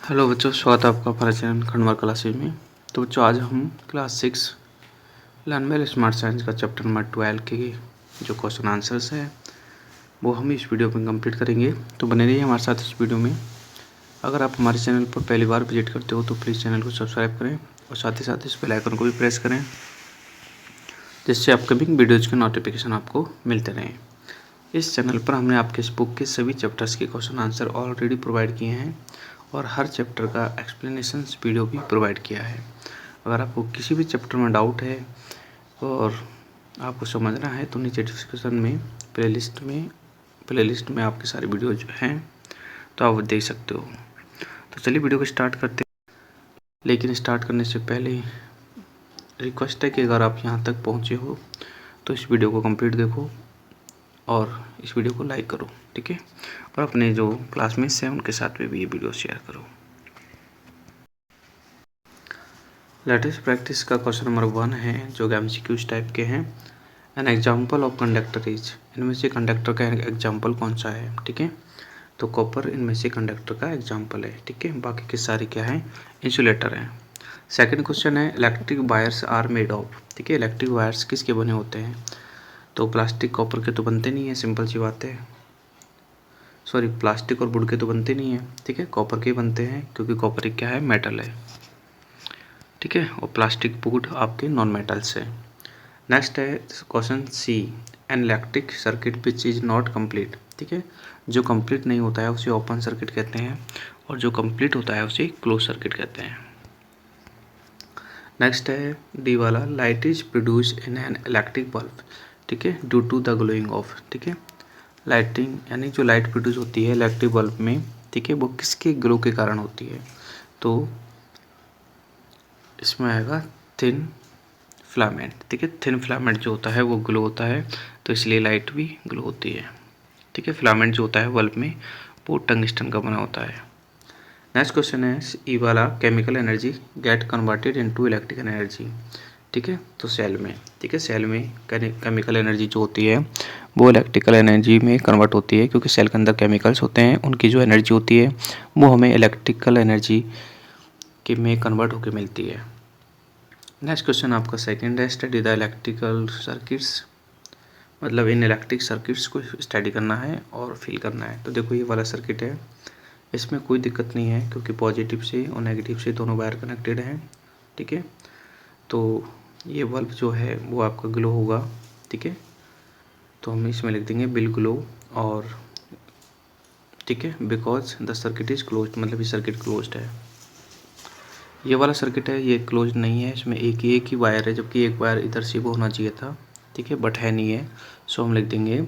Hello बच्चों, स्वागत है आपका हमारे चैनल खंडवा क्लासेज में। तो बच्चों, आज हम class 6 learn well smart science का चैप्टर नंबर 12 के जो क्वेश्चन आंसर्स है वो हम इस वीडियो में कंप्लीट करेंगे। तो बने रहिए हमारे साथ इस वीडियो में। अगर आप हमारे चैनल पर पहली बार विजिट करते हो तो प्लीज़ चैनल को सब्सक्राइब करें और साथ ही साथ इस बेल आइकन को भी प्रेस करें, जिससे अपकमिंग वीडियोज़ के नोटिफिकेशन आपको मिलते रहें। इस चैनल पर हमने आपके इस बुक के सभी चैप्टर्स के क्वेश्चन आंसर ऑलरेडी प्रोवाइड किए हैं और हर चैप्टर का एक्सप्लेनेशन वीडियो भी प्रोवाइड किया है। अगर आपको किसी भी चैप्टर में डाउट है और आपको समझना है तो नीचे डिस्क्रिप्शन में प्लेलिस्ट में आपके सारे वीडियो जो हैं तो आप देख सकते हो। तो चलिए वीडियो को स्टार्ट करते हैं। लेकिन स्टार्ट करने से पहले रिक्वेस्ट है कि अगर आप यहाँ तक पहुँचे हो तो इस वीडियो को कंप्लीट देखो और इस वीडियो को लाइक करो, ठीक है। और अपने जो क्लासमेट्स हैं उनके साथ में भी ये वीडियो शेयर करो। लेटेस्ट प्रैक्टिस का क्वेश्चन नंबर 1 है जो एमसीक्यूज टाइप के हैं। N example of conductor is, इनमें से कंडक्टर का एग्जाम्पल कौन सा है, ठीक है। तो कॉपर इनमें से कंडक्टर का एग्जाम्पल है, ठीक है। बाकी के सारे क्या हैं, इंसुलेटर हैं। सेकंड क्वेश्चन है electric wires are made of, ठीक है। इलेक्ट्रिक वायर्स किसके बने होते हैं, तो प्लास्टिक कॉपर के तो बनते नहीं है, सिंपल सी बात है। सॉरी, प्लास्टिक और वुड के तो बनते नहीं है, ठीक है। कॉपर के बनते हैं क्योंकि कॉपर क्या है, मेटल है, ठीक है। और प्लास्टिक वुड आपके नॉन मेटल्स है। नेक्स्ट है question C, an electric circuit which is not complete, ठीक है। जो कंप्लीट नहीं होता है उसे ओपन सर्किट कहते हैं और जो कंप्लीट होता है उसे क्लोज सर्किट कहते हैं। नेक्स्ट है डी वाला, light is produce in an electric bulb, ठीक है, due to the glowing of, ठीक है। लाइटिंग यानी जो लाइट प्रोड्यूस होती है इलेक्ट्रिक बल्ब में, ठीक है, वो किसके ग्लो के कारण होती है, तो इसमें आएगा थिन फिलामेंट, ठीक है। थिन फिलामेंट जो होता है वो ग्लो होता है, तो इसलिए लाइट भी ग्लो होती है, ठीक है। फिलामेंट जो होता है बल्ब में वो टंगस्टन का बना होता है। नेक्स्ट क्वेश्चन है ई वाला, chemical energy get converted into electrical energy, ठीक है। तो सेल में, ठीक है, सेल में केमिकल एनर्जी जो होती है वो इलेक्ट्रिकल एनर्जी में कन्वर्ट होती है, क्योंकि सेल के अंदर केमिकल्स होते हैं, उनकी जो एनर्जी होती है वो हमें इलेक्ट्रिकल एनर्जी के में कन्वर्ट होकर मिलती है। नेक्स्ट क्वेश्चन आपका सेकंड है, स्टडी द इलेक्ट्रिकल सर्किट्स, मतलब इन इलेक्ट्रिक सर्किट्स को स्टडी करना है और फिल करना है। तो देखो ये वाला सर्किट है, इसमें कोई दिक्कत नहीं है क्योंकि पॉजिटिव से और नेगेटिव से दोनों वायर कनेक्टेड हैं, ठीक है। तो ये बल्ब जो है वो आपका ग्लो होगा, ठीक है। तो हम इसमें लिख देंगे बिल ग्लो, और ठीक है, because the circuit is closed, मतलब ये सर्किट क्लोज्ड है। ये वाला सर्किट है ये क्लोज नहीं है, इसमें एक ही वायर है, जबकि एक वायर इधर से वो होना चाहिए था, ठीक है, बट है नहीं है। सो हम लिख देंगे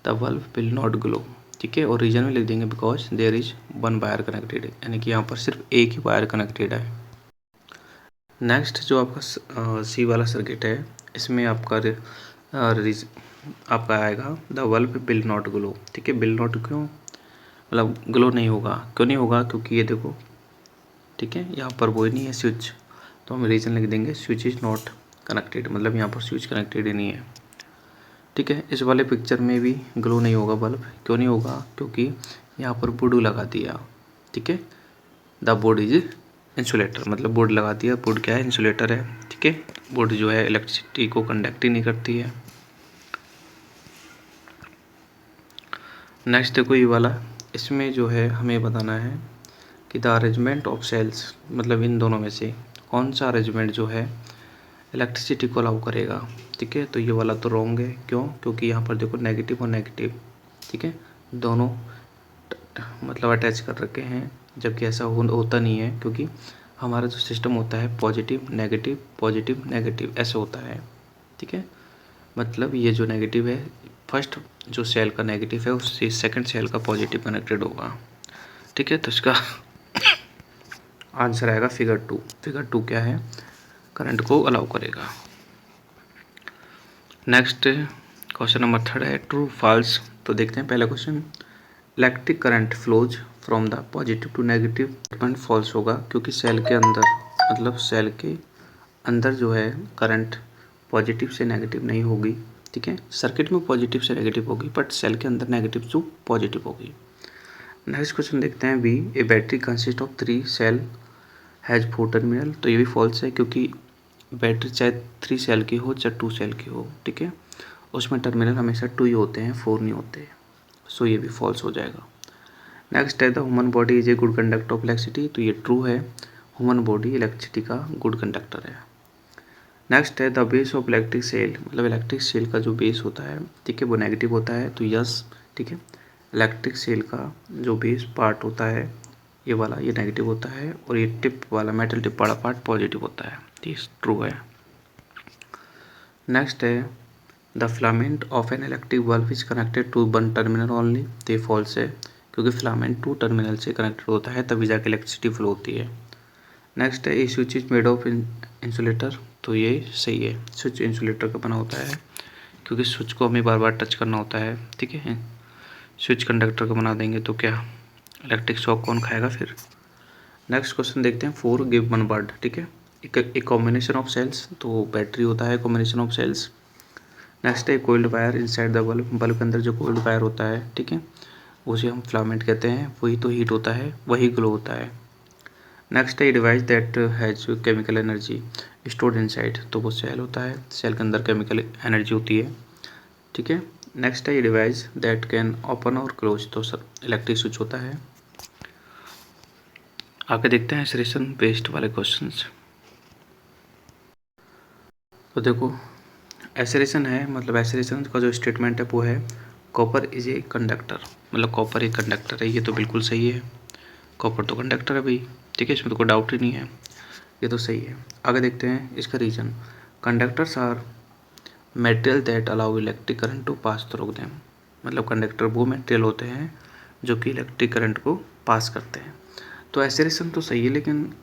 the bulb will not glow, ठीक है। और रीजन में लिख देंगे because there is one wire connected, यानी कि यहाँ पर सिर्फ एक ही वायर कनेक्टेड है। नेक्स्ट जो आपका सी वाला सर्किट है, इसमें आपका आपका आएगा the bulb will not glow, ठीक है। विल नॉट क्यों, मतलब ग्लो नहीं होगा, क्यों नहीं होगा, क्योंकि ये देखो, ठीक है, यहाँ पर वो ही नहीं है स्विच, तो हम रीज़न लिख देंगे स्विच इज़ नॉट कनेक्टेड, मतलब यहाँ पर स्विच कनेक्टेड ही नहीं है, ठीक है। इस वाले पिक्चर में भी ग्लो नहीं होगा बल्ब, क्यों नहीं होगा, क्योंकि यहाँ पर बोर्ड लगा दिया, ठीक है। द बोर्ड इज इंसुलेटर, मतलब बोर्ड लगा दिया, बोर्ड क्या है, इंसुलेटर है, ठीक है। बोर्ड जो है इलेक्ट्रिसिटी को कंडक्ट ही नहीं करती है। नेक्स्ट देखो ये वाला, इसमें जो है हमें बताना है कि द अरेंजमेंट ऑफ सेल्स, मतलब इन दोनों में से कौन सा अरेंजमेंट जो है इलेक्ट्रिसिटी को अलाउ करेगा, ठीक है। तो ये वाला तो रॉन्ग है, क्यों, क्योंकि यहाँ पर देखो नेगेटिव और नेगेटिव, ठीक है, दोनों मतलब अटैच कर रखे हैं, जबकि ऐसा होता नहीं है, क्योंकि हमारा जो सिस्टम होता है पॉजिटिव नेगेटिव ऐसे होता है, ठीक है। मतलब ये जो नेगेटिव है, फर्स्ट जो सेल का नेगेटिव है उससे सेकंड सेल का पॉजिटिव कनेक्टेड होगा, ठीक है। तो इसका आंसर आएगा फिगर 2। फिगर 2 क्या है, करंट को अलाउ करेगा। नेक्स्ट क्वेश्चन नंबर 3 है ट्रू फॉल्स। तो देखते हैं पहला question, electric current flows from the positive to negative, point false होगा, क्योंकि सेल के अंदर, मतलब सेल के अंदर जो है करंट पॉजिटिव से नेगेटिव नहीं होगी, ठीक है। सर्किट में पॉजिटिव से नेगेटिव होगी, बट सेल के अंदर नेगेटिव टू पॉजिटिव होगी। नेक्स्ट क्वेश्चन देखते हैं B, A battery consist of 3 cell has 4 terminal. तो ये भी फॉल्स है, क्योंकि बैटरी चाहे 3 सेल की हो चाहे 2 सेल की हो, ठीक है, उसमें टर्मिनल हमेशा 2 ही होते हैं, 4 नहीं होते। सो ये भी फॉल्स हो जाएगा। नेक्स्ट है the human body is a good conductor of electricity. तो ये ट्रू है, ह्यूमन बॉडी इलेक्ट्रिसिटी का गुड कंडक्टर है। नेक्स्ट है the base of electric cell, मतलब इलेक्ट्रिक सेल का जो बेस होता है, ठीक है, वो नेगेटिव होता है। तो यस, ठीक है, इलेक्ट्रिक सेल का जो बेस पार्ट होता है ये वाला, ये नेगेटिव होता है, और ये टिप वाला मेटल टिप वाला पार्ट पॉजिटिव होता है। ये ट्रू है। नेक्स्ट है the filament of an electric bulb is connected to one terminal only. तो ये फॉल्स है, क्योंकि फिलामेंट 2 टर्मिनल से कनेक्टेड होता है, तभी जाके इलेक्ट्रिसिटी फ्लो होती है। नेक्स्ट है a switch is made of insulator. तो ये सही है, स्विच इंसुलेटर का बना होता है, क्योंकि स्विच को हमें बार बार टच करना होता है, ठीक है। स्विच कंडक्टर का बना देंगे तो क्या इलेक्ट्रिक शॉक कौन खाएगा फिर। नेक्स्ट क्वेश्चन देखते हैं 4 गिव वन वर्ड, ठीक है, एक कॉम्बिनेशन ऑफ सेल्स। तो बैटरी होता है कॉम्बिनेशन ऑफ सेल्स। नेक्स्ट है cold wire inside the bulb, bulb के अंदर जो कोल्ड वायर होता है, ठीक है, उसे हम फिलामेंट कहते हैं, वही तो हीट होता है, वही ग्लो होता है। नेक्स्ट है device that has chemical energy stored inside. तो वो सेल होता है, सेल के अंदर केमिकल एनर्जी होती है, ठीक है। नेक्स्ट है डिवाइस दैट कैन ओपन और क्लोज। तो सर इलेक्ट्रिक स्विच होता है। आगे देखते हैं एसरेशन बेस्ड वाले क्वेश्चंस। तो देखो एसरेशन है, मतलब एसरेशन का जो स्टेटमेंट है वो है कॉपर इज ए कंडक्टर, मतलब कॉपर एक कंडक्टर है। ये तो बिल्कुल सही है, कॉपर तो कंडक्टर है भाई, ठीक है, इसमें तो कोई डाउट ही नहीं है, ये तो सही है। आगे देखते हैं इसका reason, conductors are material that allow electric current to pass through them. मतलब कंडक्टर वो मेटेरियल होते हैं जो कि इलेक्ट्रिक करंट को पास करते हैं। तो एसरेशन तो सही है, लेकिन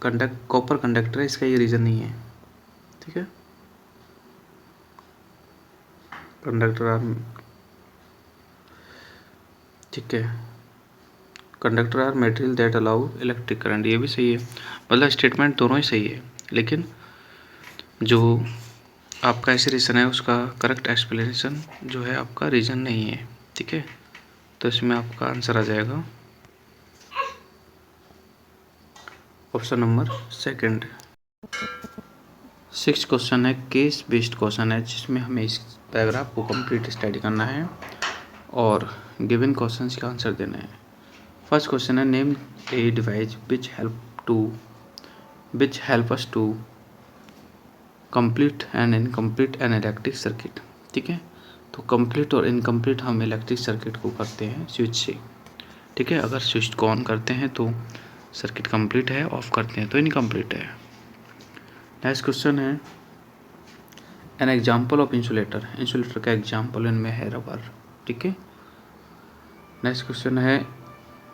कॉपर कंडक्टर है, इसका ये रीज़न नहीं है, ठीक है। कंडक्टर आर, ठीक है, conductor are material that allow electric current, ये भी सही है। मतलब स्टेटमेंट दोनों ही सही है, लेकिन जो आपका एसरेशन है उसका करेक्ट एक्सप्लेनेशन जो है आपका रीजन नहीं है, ठीक है। तो इसमें आपका आंसर आ जाएगा ऑप्शन नंबर सेकंड। 6 क्वेश्चन है केस बेस्ड क्वेश्चन है, जिसमें हमें इस पैराग्राफ को कंप्लीट स्टडी करना है और गिवन क्वेश्चंस का आंसर देना है। फर्स्ट क्वेश्चन है name a device which help us to complete and incomplete an electric circuit, ठीक है। तो कंप्लीट और इनकम्प्लीट हम इलेक्ट्रिक सर्किट को करते हैं स्विच से, ठीक है। अगर स्विच को ऑन करते हैं तो सर्किट कंप्लीट है, ऑफ करते हैं तो इनकम्प्लीट है। नेक्स्ट क्वेश्चन है an example of insulator, insulator का एग्जाम्पल इनमें है रबर, ठीक है। नेक्स्ट क्वेश्चन है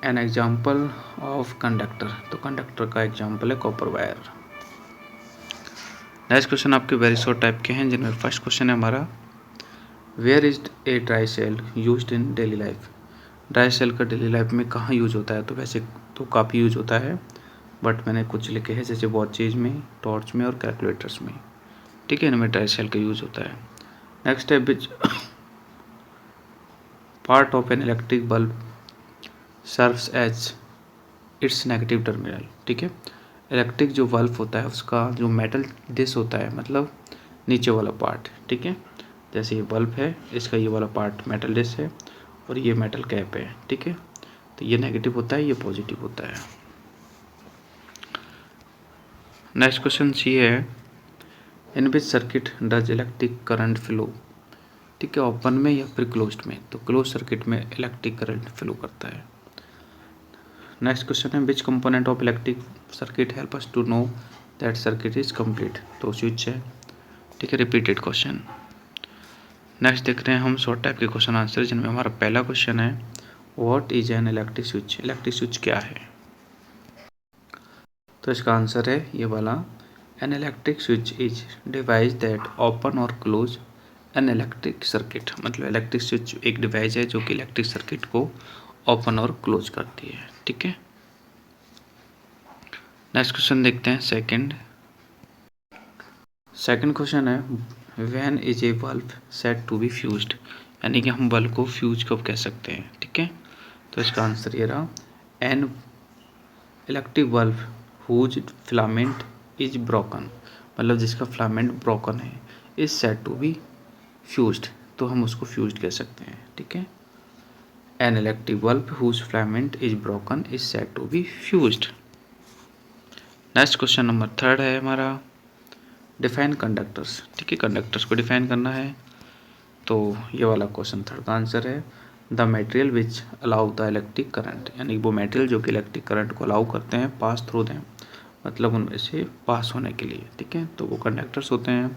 एन एग्जाम्पल ऑफ कंडक्टर, तो कंडक्टर का एग्जाम्पल है कॉपर वायर। नेक्स्ट क्वेश्चन आपके वेरी शॉर्ट टाइप के हैं, जिनमें फर्स्ट क्वेश्चन है हमारा where is a dry cell used in daily life. Dry cell का डेली लाइफ में कहाँ यूज होता है, तो वैसे तो काफ़ी यूज होता है, बट मैंने कुछ लिखे हैं, जैसे वॉचेज में, टॉर्च में और कैलकुलेटर्स में, ठीक है, इनमें ड्राई सेल का यूज होता है। नेक्स्ट है which part of an electric bulb serves as its negative terminal, ठीक है। इलेक्ट्रिक जो बल्ब होता है उसका जो मेटल डिश होता है, मतलब नीचे वाला पार्ट, ठीक है, जैसे ये बल्ब है, इसका ये वाला पार्ट मेटल डिश है और ये मेटल कैप है, ठीक है। तो ये नेगेटिव होता है, ये पॉजिटिव होता है। नेक्स्ट क्वेश्चन सी है in which circuit does electric current flow, ठीक है, ओपन में या फिर क्लोज्ड में। तो क्लोज सर्किट में इलेक्ट्रिक करंट फ्लो करता है। नेक्स्ट क्वेश्चन है which component of electric circuit help us to know that circuit is complete. तो स्विच है, ठीक है, रिपीटेड क्वेश्चन। नेक्स्ट देख रहे हैं हम शॉर्ट टाइप के क्वेश्चन आंसर, जिनमें हमारा पहला क्वेश्चन है what is an electric switch, electric switch क्या है। तो इसका आंसर है ये वाला, an electric switch is device that open और क्लोज एन इलेक्ट्रिक सर्किट। मतलब इलेक्ट्रिक स्विच एक डिवाइस है जो कि इलेक्ट्रिक सर्किट को ओपन और क्लोज करती है, ठीक है। नेक्स्ट क्वेश्चन देखते हैं सेकंड क्वेश्चन है when is a bulb set to be fused, यानी कि हम बल्ब को फ्यूज कब कह सकते हैं, ठीक है। तो इसका आंसर ये रहा, an electric bulb whose filament is broken, मतलब जिसका फिलामेंट ब्रोकन है, is said to be fused, तो हम उसको फ्यूज्ड कह सकते हैं। ठीक है, an electric bulb whose filament is broken is said to be fused. Next question number 3 है हमारा, डिफाइन कंडक्टर्स। ठीक है, कंडक्टर्स को डिफाइन करना है, तो ये वाला क्वेश्चन 3 का आंसर है the material which allow the electric current, यानी वो मटेरियल जो कि इलेक्ट्रिक करंट को अलाउ करते हैं पास थ्रू देम, मतलब उनमें से पास होने के लिए। ठीक है, तो वो कंडक्टर्स होते हैं।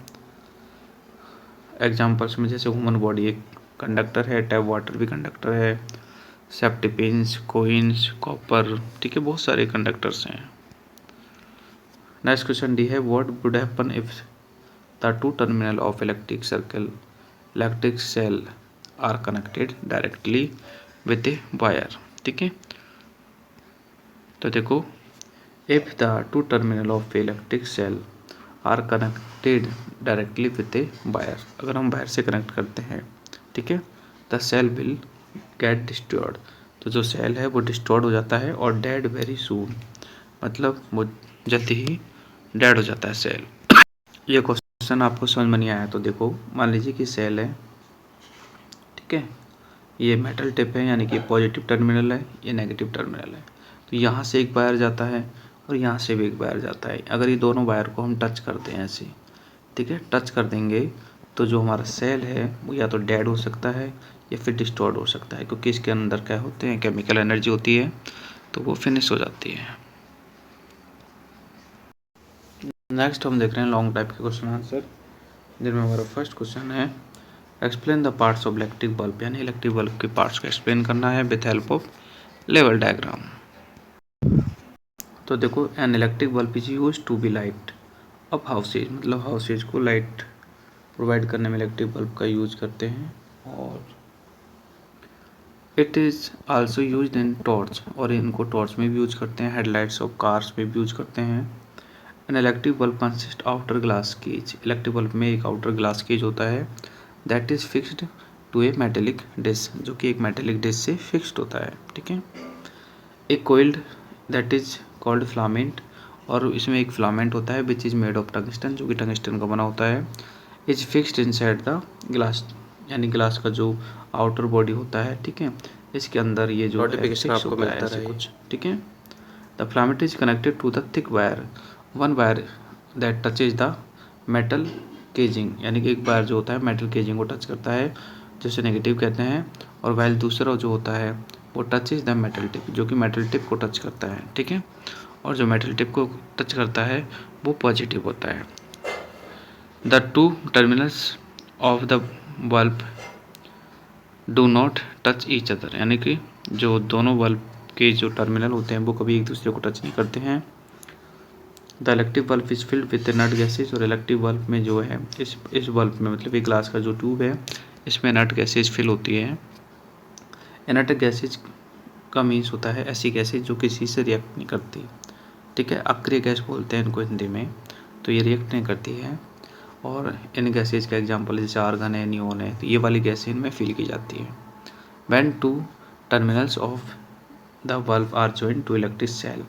एग्जाम्पल्स में जैसे ह्यूमन बॉडी एक कंडक्टर है, टैप वाटर भी कंडक्टर है, सेफ्टी पिन्स, कोइंस, कॉपर, ठीक है, बहुत सारे कंडक्टर्स हैं। नेक्स्ट क्वेश्चन डी है, what would happen if the two terminal of electric circle electric cell are connected directly with a wire. ठीक है, तो देखो, if the two terminal of electric cell are connected directly with a wire, अगर हम wire से connect करते हैं, ठीक है, the cell will get destroyed, तो जो सेल है वो डिस्ट्रॉयड हो जाता है, और डेड वेरी सून, मतलब वो जल्दी ही डेड हो जाता है सेल। ये क्वेश्चन आपको समझ में नहीं आया तो देखो, मान लीजिए कि सेल है, ठीक है, ये मेटल टिप है, यानी कि पॉजिटिव टर्मिनल है, ये नेगेटिव टर्मिनल है, तो यहाँ से एक वायर जाता है और यहाँ से भी एक वायर जाता है। अगर ये दोनों वायर को हम टच करते हैं ऐसे, ठीक है, टच कर देंगे, तो जो हमारा सेल है वो या तो डेड हो सकता है या फिर डिस्ट्रॉयड हो सकता है, क्योंकि इसके अंदर क्या होते हैं, केमिकल एनर्जी होती है, तो वो फिनिश हो जाती है। नेक्स्ट हम देख रहे हैं लॉन्ग टाइप के क्वेश्चन आंसर, जिनमें हमारा फर्स्ट क्वेश्चन है, explain the parts of electric bulb, यानी इलेक्ट्रिक बल्ब के पार्ट्स को एक्सप्लेन करना है with help of level diagram. तो देखो, an electric bulb is use to be light up houses, मतलब हाउसेज को लाइट प्रोवाइड करने में इलेक्ट्रिक बल्ब का यूज करते हैं, और it is also use in torch, और इनको टॉर्च में भी यूज करते हैं, हेडलाइट्स ऑफ कार्स में भी यूज करते हैं। An electric bulb consist outer glass cage, electric bulb में एक आउटर ग्लास केज होता है, that is fixed to a metallic dish, जो कि एक मेटेलिक डिश से फिक्स्ड होता है। ठीक है, एक coiled that is called filament, और इसमें एक फिलामेंट होता है which is made of tungsten, जो कि टंगस्टन का बना होता है, is fixed inside the glass, यानी ग्लास का जो आउटर बॉडी होता है, ठीक है, इसके अंदर ये जो नोटिफिकेशन आपको मिलता है कुछ, ठीक है। The filament is connected to the thick wire, one wire that touches the metal casing, यानी कि एक वायर जो होता है मेटल केजिंग को टच करता है, जिसे नेगेटिव कहते हैं, और वाइल दूसरा जो होता है वो touch is the metal tip, जो कि मेटल टिप को टच करता है। ठीक है, और जो मेटल टिप को टच करता है वो पॉजिटिव होता है। The two terminals of the bulb do not touch each other, यानी कि जो दोनों बल्ब के जो टर्मिनल होते हैं वो कभी एक दूसरे को टच नहीं करते हैं। The electric bulb is filled with inert gases, और इलेक्ट्रिक बल्ब में जो है इस बल्ब में, मतलब ये ग्लास का जो ट्यूब है इसमें नट गैसेज फिल होती है। इनर्ट गैसेज का मीन्स होता है ऐसी गैसेज जो किसी से रिएक्ट नहीं करती, ठीक है, अक्रिय गैस बोलते हैं इनको हिंदी में, तो ये रिएक्ट नहीं करती है, और इन गैसेज का एग्जांपल जैसे आर्गन है, नियोन है, तो ये वाली गैसें इनमें फिल की जाती है। When two terminals of the bulb are joint to electric cell,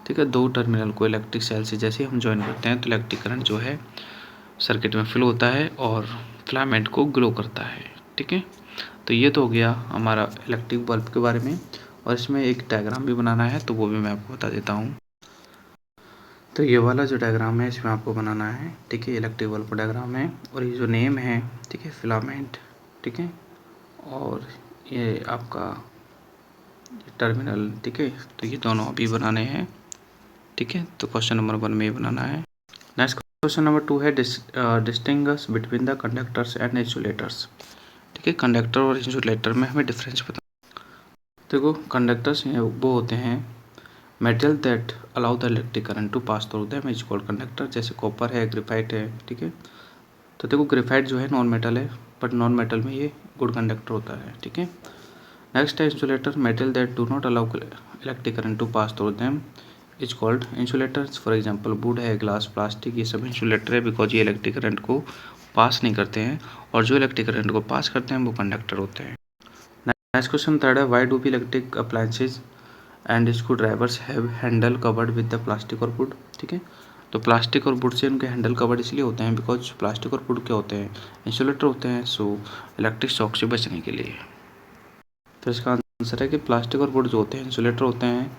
ठीक है, दो टर्मिनल को इलेक्ट्रिक सेल से जैसे हम ज्वाइन करते हैं तो इलेक्ट्रिक करंट जो है सर्किट में फ्लो होता है और फिलामेंट को ग्लो करता है। ठीक है, तो ये तो हो गया हमारा इलेक्ट्रिक बल्ब के बारे में, और इसमें एक डायग्राम भी बनाना है तो वो भी मैं आपको बता देता हूँ। तो ये वाला जो डायग्राम है इसमें आपको बनाना है, ठीक है, इलेक्ट्रिक बल्ब का डायग्राम है, और ये जो नेम है, ठीक है, फिलामेंट, ठीक है, और ये आपका टर्मिनल, ठीक है, तो ये दोनों अभी बनाने हैं। ठीक है, तो क्वेश्चन नंबर 1 में ये बनाना है। नेक्स्ट क्वेश्चन नंबर 2 है, distinguish between the conductors and insulators. ठीक है, कंडक्टर और इंसुलेटर में हमें डिफरेंस पता। देखो, कंडक्टर्स वो होते हैं metal that allow the electric current to pass through them is called conductor, जैसे कॉपर है, ग्रेफाइट है। ठीक है, तो देखो ग्रेफाइट जो है नॉन मेटल है, बट नॉन मेटल में ये गुड कंडक्टर होता है। ठीक है, नेक्स्ट है insulator, metal that do not allow electric current to pass through them is called insulators. For example wood है, ग्लास, प्लास्टिक, ये सब इंसुलेटर है, बिकॉज ये इलेक्ट्रिक करंट को पास नहीं करते हैं, और जो इलेक्ट्रिक करंट को पास करते हैं वो कंडक्टर होते हैं। नेक्स्ट क्वेश्चन 3 है, why do be electric appliances and screw drivers have handle covered with the plastic और वुड। ठीक है, तो प्लास्टिक और वुड से उनके हैंडल कवर्ड इसलिए होते हैं बिकॉज प्लास्टिक और वुड क्या होते हैं, इंसुलेटर होते हैं, सो इलेक्ट्रिक शॉक से बचने के लिए। तो इसका आंसर है कि प्लास्टिक और वुड जो होते हैं इंसुलेटर होते हैं।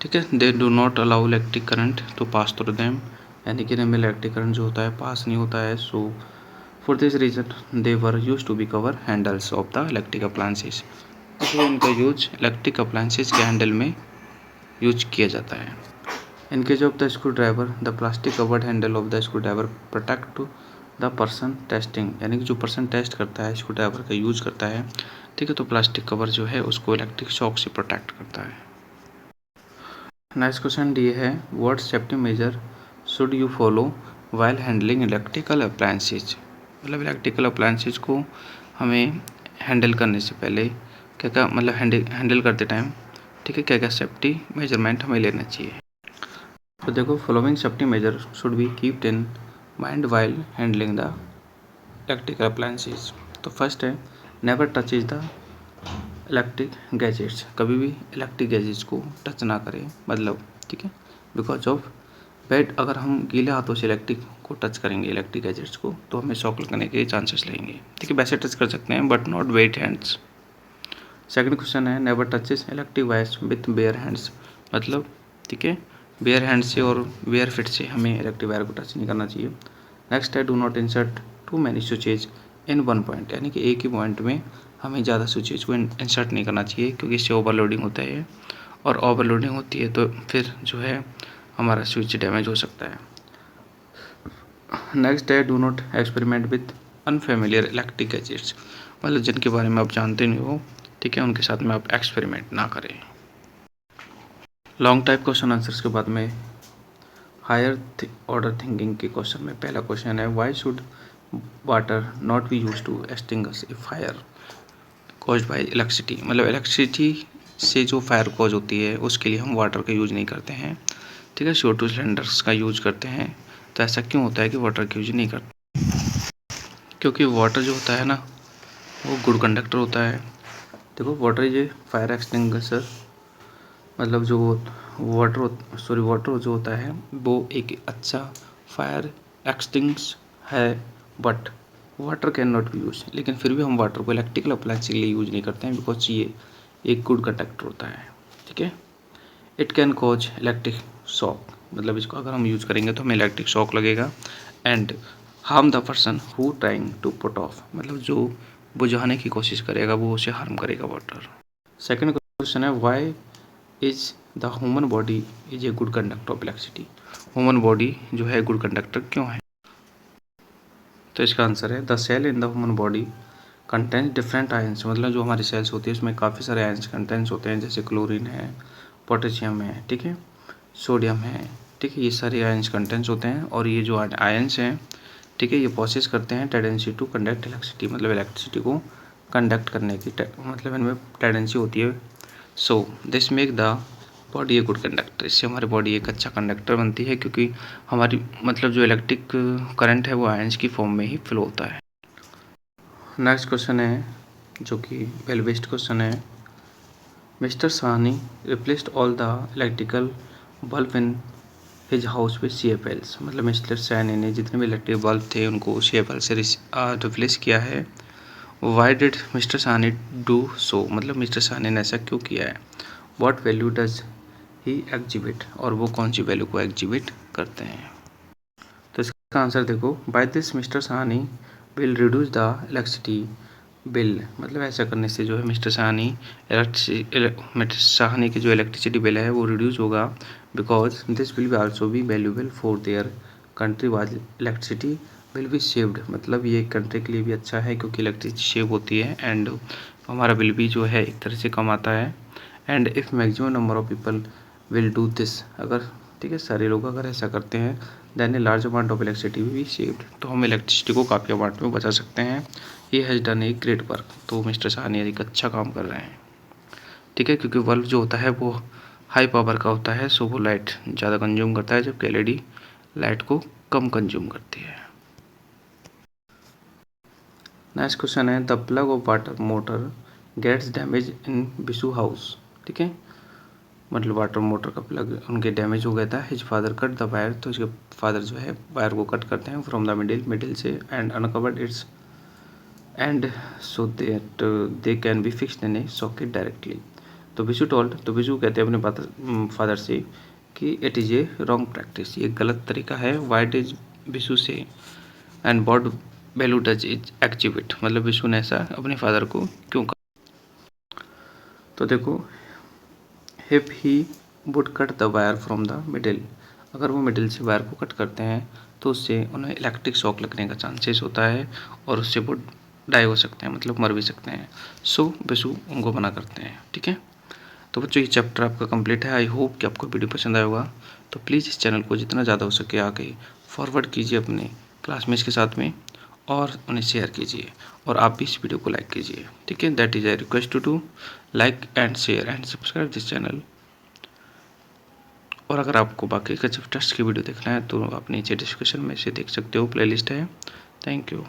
ठीक है, they do not allow electric current to pass through them, यानी कि इनमें इलेक्ट्रिक करंट जो होता है पास नहीं होता है। So for this reason they were use to be cover handles of the electric appliances, इसलिए इनका यूज इलेक्ट्रिक अप्लायंसेस के हैंडल में यूज किया जाता है। In case of the screw driver the plastic covered handle of the screw driver protect to the person testing, यानी कि जो पर्सन टेस्ट करता है स्क्रू ड्राइवर का यूज करता है। ठीक है, तो प्लास्टिक कवर जो है उसको इलेक्ट्रिक शॉक से प्रोटेक्ट करता है। नेक्स्ट क्वेश्चन ये है, what safety major should you follow while handling electrical appliances, मतलब इलेक्ट्रिकल अप्लायंसेज को हमें हैंडल करने से पहले क्या क्या, मतलब हैंडल करते टाइम, ठीक है, क्या क्या सेफ्टी मेजरमेंट हमें लेना चाहिए। तो देखो, following safety major should be keeped in mind while handling the electrical appliances. तो फर्स्ट है, never touch is the electric gadgets, कभी भी इलेक्ट्रिक गैजेट्स को टच ना करें, मतलब ठीक है, बिकॉज ऑफ वेट, अगर हम गीले हाथों से इलेक्ट्रिक को टच करेंगे इलेक्ट्रिक गैजेट्स को तो हमें शॉक लगने के चांसेस रहेंगे। ठीक है, वैसे टच कर सकते हैं but not wet hands. Second question है, never touches electric wires with bare hands, मतलब ठीक है, बेयर हैंड से और बेयर फिट से हमें इलेक्ट्रिक वायर को टच नहीं करना चाहिए। नेक्स्ट है, do not insert too many switches in one point, यानी कि एक ही पॉइंट में हमें ज़्यादा स्विचेज को इंसर्ट नहीं करना चाहिए क्योंकि इससे ओवरलोडिंग होता है, और ओवरलोडिंग होती है तो फिर जो है हमारा स्विच डैमेज हो सकता है। नेक्स्ट है, do not experiment with unfamiliar electric gadgets, मतलब जिनके बारे में आप जानते नहीं हो, ठीक है, उनके साथ में आप एक्सपेरिमेंट ना करें। लॉन्ग टाइप क्वेश्चन आंसर्स के बाद में हायर ऑर्डर थिंकिंग के क्वेश्चन में पहला क्वेश्चन है, why should water not be use to extinguish a fire caused by electricity, मतलब इलेक्ट्रिसिटी से जो फायर कॉज होती है उसके लिए हम वाटर का यूज नहीं करते हैं। ठीक है, CO2 सिलेंडर्स का यूज करते हैं। तो ऐसा क्यों होता है कि वाटर का यूज नहीं करते, क्योंकि वाटर जो होता है ना वो गुड कंडक्टर होता है। देखो, water is a fire extinguisher, मतलब जो वाटर जो होता है वो एक अच्छा फायर एक्सटिंग्विश है, but water can not be use, लेकिन फिर भी हम वाटर को इलेक्ट्रिकल अप्लायंस के लिए यूज नहीं करते हैं बिकॉज ये एक गुड कंडक्टर होता है। ठीक है, it can cause electric shock, मतलब इसको अगर हम यूज करेंगे तो हमें इलेक्ट्रिक शॉक लगेगा, and harm the person who trying to put off, मतलब जो बुझाने की कोशिश करेगा वो उसे हार्म करेगा वाटर। सेकेंड क्वेश्चन है, why is the human body is a good conductor of electricity, human body जो है गुड कंडक्टर क्यों है। तो इसका आंसर है, the cell in the human body contains different ions, मतलब जो हमारी सेल्स होती है उसमें काफ़ी सारे आयंस कंटेंट्स होते हैं, जैसे क्लोरीन है, पोटेशियम है, ठीक है, सोडियम है, ठीक है, ये सारे आयंस कंटेंट्स होते हैं, और ये जो आयंस हैं, ठीक है, ये प्रोसेस करते हैं टेंडेंसी टू कंडक्ट इलेक्ट्रिसिटी, मतलब इलेक्ट्रिसिटी को कंडक्ट करने की मतलब इनमें टेंडेंसी होती है। So this make the body A good conductor, इससे हमारी बॉडी एक अच्छा कंडक्टर बनती है क्योंकि हमारी मतलब जो इलेक्ट्रिक करंट है वो आयंस की फॉर्म में ही फ्लो होता है। नेक्स्ट क्वेश्चन है जो कि वेल बेस्ड क्वेश्चन है, mister Sahni replaced all the electrical bulb in his house with CFLs, मतलब मिस्टर साहनी ने जितने भी इलेक्ट्रिक बल्ब थे उनको CFL से रिप्लेस किया है। Why did mister Sahni do so, मतलब मिस्टर साहनी ने ऐसा क्यों किया है। What value does he exhibit, और वो कौन सी वैल्यू को एग्जिबिट करते हैं। तो इसका आंसर देखो, by this mister Sahni will reduce the electricity bill, मतलब ऐसा करने से जो है मिस्टर साहनी मिस्टर साहनी की जो इलेक्ट्रिसिटी बिल है वो रिड्यूस होगा, because this will be also be valuable for their country was electricity will be saved, मतलब ये कंट्री के लिए भी अच्छा है क्योंकि इलेक्ट्रिसिटी सेव होती है, एंड हमारा बिल भी जो है एक तरह से कम आता है। And if maximum number of people will do this, अगर ठीक है सारे लोग अगर ऐसा करते हैं, then a large amount of electricity भी सेव्ड, तो हम इलेक्ट्रिसिटी को काफ़ी अमाउंट में बचा सकते हैं। ये has done a great work, तो मिस्टर साहनी एक अच्छा काम कर रहे हैं। ठीक है, क्योंकि बल्ब जो होता है वो हाई पावर का होता है, सो वो लाइट ज़्यादा कंज्यूम करता है, जबकि LED लाइट को कम कंज्यूम करती है। नेक्स्ट क्वेश्चन है, the plug of water motor gets damage in Bishu house, ठीक है, मतलब वाटर मोटर का प्लग उनके डैमेज हो गया था। His father cut the wire, तो इसके फादर जो है वायर को कट करते हैं फ्रॉम द मिडिल से, and uncovered it's and so that they can be fixed in A socket directly. तो विशु टोल्ड, तो विशु कहते हैं अपने फादर से कि it is a wrong practice, ये गलत तरीका है। वाई डिज विशु से and what value does is activate, मतलब विशु ने ऐसा अपने फादर को क्यों कहा। तो देखो, if he would cut the wire from the middle, अगर वो मिडिल से वायर को कट करते हैं तो उससे उन्हें इलेक्ट्रिक शॉक लगने का चांसेस होता है और उससे वो डाई हो सकते हैं, मतलब मर भी सकते हैं। सो विशु उनको मना करते हैं। ठीक है, तो बच्चों ये चैप्टर आपका कंप्लीट है। आई होप कि आपको वीडियो पसंद आया होगा। तो प्लीज़ इस चैनल को जितना ज़्यादा हो सके आगे फॉरवर्ड कीजिए अपने क्लासमेट्स के साथ में और उन्हें शेयर कीजिए, और आप भी इस वीडियो को लाइक कीजिए। ठीक है, that is I request to do like and share and subscribe this channel. और अगर आपको बाकी का टेस्ट की वीडियो देखना है तो आप नीचे डिस्क्रिप्शन में से देख सकते हो, प्लेलिस्ट है। Thank you.